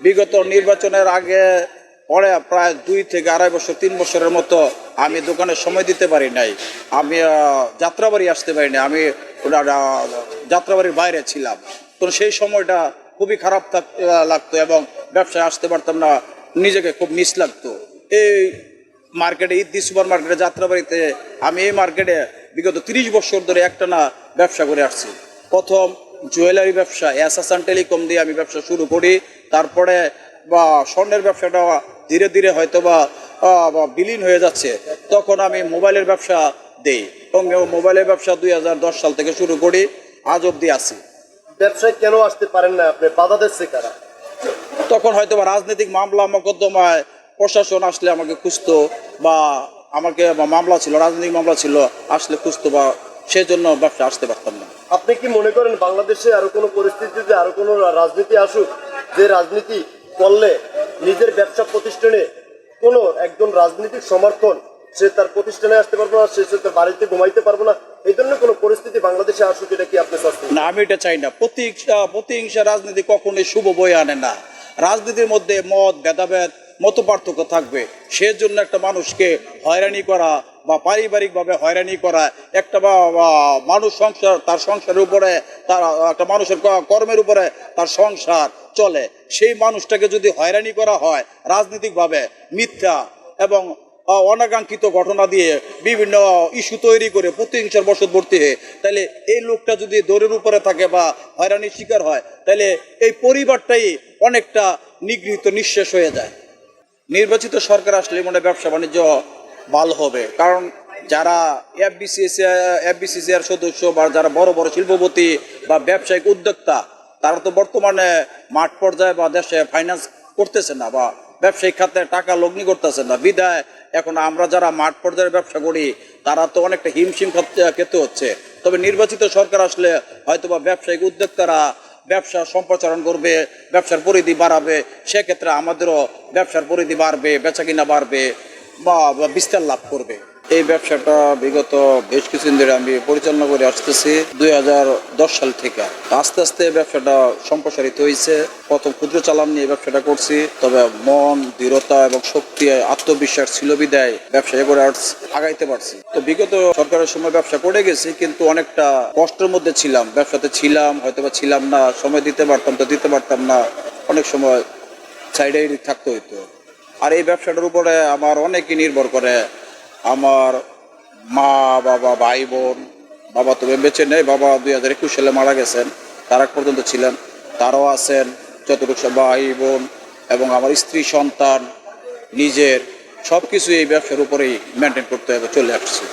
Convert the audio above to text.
বিগত নির্বাচনের আগে পরে প্রায় 2 থেকে 2.5 বছর 3 বছরের মতো আমি দোকানে সময় দিতে পারি নাই। আমি যাত্রাবাড়ি আসতে পারি নাই। আমি যাত্রাবাড়ির বাইরে ছিলাম। তো সেই সময়টা খুবই খারাপ লাগতো এবং ব্যবসায় আসতে পারতাম না, নিজেকে খুব মিস লাগতো। এই মার্কেটে ঈদ সুপার মার্কেটে যাত্রাবাড়িতে আমি এই মার্কেটে বিগত 30 বছর ধরে একটানা ব্যবসা করে আসছি। প্রথম জুয়েলারি ব্যবসা এসএসএন টেলিকম দিয়ে আমি ব্যবসা শুরু করি। তারপরে স্বর্ণের ব্যবসাটা ধীরে ধীরে হয়তো বা বিলীন হয়ে যাচ্ছে, তখন আমি মোবাইলের ব্যবসা দেই এবং মোবাইলের ব্যবসা 2010 সাল থেকে শুরু করি, আজ অব্দি আছি। ব্যবসায় কেন আসতে পারেন না আপনি, বাধা দিচ্ছে কারা? তখন হয়তো বা রাজনৈতিক মামলা মোকদ্দমায় প্রশাসন আসলে আমাকে খুঁজতো, বা আমাকে মামলা ছিল, রাজনৈতিক মামলা ছিল, আসলে খুঁজতো, বা সেজন্য ব্যবসা আসতে পারতাম না। আপনি কি মনে করেন বাংলাদেশে আরো কোনো পরিস্থিতিতে আরো কোনো রাজনীতি আসুক, যে রাজনীতি করলে নিজের ব্যবসা প্রতিষ্ঠানে কোনো একজন রাজনৈতিক সমর্থন, সে তার প্রতিষ্ঠানে আসতে পারবো না, সে তার বাড়িতে ঘুমাইতে পারবো না, এই ধরনের কোনো পরিস্থিতি বাংলাদেশে আসুক, এটা কি আপনি চাচ্ছেন? না, আমি এটা চাই না। প্রতিহিংসা রাজনীতি কখনোই শুভ বয়ে আনে না। রাজনীতির মধ্যে মত ভেদাভেদ মত পার্থক্য থাকবে, সেজন্য একটা মানুষকে হয়রানি করা বা পারিবারিকভাবে হয়রানি করা, একটা বা মানুষ তার সংসারের উপরে, তার একটা মানুষের কর্মের উপরে তার সংসার চলে, সেই মানুষটাকে যদি হয়রানি করা হয় রাজনৈতিকভাবে মিথ্যা এবং অনাকাঙ্ক্ষিত ঘটনা দিয়ে বিভিন্ন ইস্যু তৈরি করে প্রতিহিংসার বশবর্তী হয়ে, তাহলে এই লোকটা যদি দৌড়ের উপরে থাকে বা হয়রানির শিকার হয়, তাহলে এই পরিবারটাই অনেকটা নিগৃহীত নিঃশেষ হয়ে যায়। নির্বাচিত সরকার আসলে মনে ব্যবসা বাণিজ্য ভালো হবে, কারণ যারা এফবিসিসিআর সদস্য বা যারা বড় বড় শিল্পপতি বা ব্যবসায়িক উদ্যোক্তা, তারা তো বর্তমানে মাঠ পর্যায়ে বা দেশে ফাইন্যান্স করতেছে না বা ব্যবসায়িক খাতে টাকা লগ্নি করতেছে না। বিধায় এখন আমরা যারা মাঠ পর্যায়ে ব্যবসা করি তারা তো অনেকটা হিমশিম খেতে হচ্ছে। তবে নির্বাচিত সরকার আসলে হয়তোবা ব্যবসায়িক উদ্যোক্তারা ব্যবসা সম্প্রসারণ করবে, ব্যবসার পরিধি বাড়াবে, সেক্ষেত্রে আমাদেরও ব্যবসার পরিধি বাড়বে, বেচাকিনা বাড়বে বা বিস্তার লাভ করবে। এই ব্যবসাটা বিগত বেশ কিছুদিন ধরে আমি পরিচালনা করে আসতেছি 2010 সাল থেকে। আস্তে আস্তে ব্যবসাটা সম্প্রসারিত হয়েছে। প্রথম ক্ষুদ্র চালান নিয়ে ব্যবসাটা করছি, তবে মন, দৃঢ়তা এবং শক্তি, আত্মবিশ্বাস ছিল বিদায় ব্যবসা করে আগাইতে পারছি। তো বিগত সরকারের সময় ব্যবসা করে গেছি, কিন্তু অনেকটা কষ্টের মধ্যে ছিলাম। ব্যবসাতে ছিলাম, হয়তো বা ছিলাম না, সময় দিতে পারতাম তো দিতে পারতাম না, অনেক সময় সাইডে থাকতে হইতো। আর এই ব্যবসাটার উপরে আমার অনেকই নির্ভর করে। আমার মা, বাবা, ভাই বোন, বাবা তো বেঁচে নেই, বাবা 2021 সালে মারা গেছেন, তার আগ পর্যন্ত ছিলেন, তারাও আছেন, যতটুকু ভাই বোন এবং আমার স্ত্রী, সন্তান, নিজের সব কিছু এই ব্যবসার উপরেই মেনটেন করতে হবে, চলে আসছে।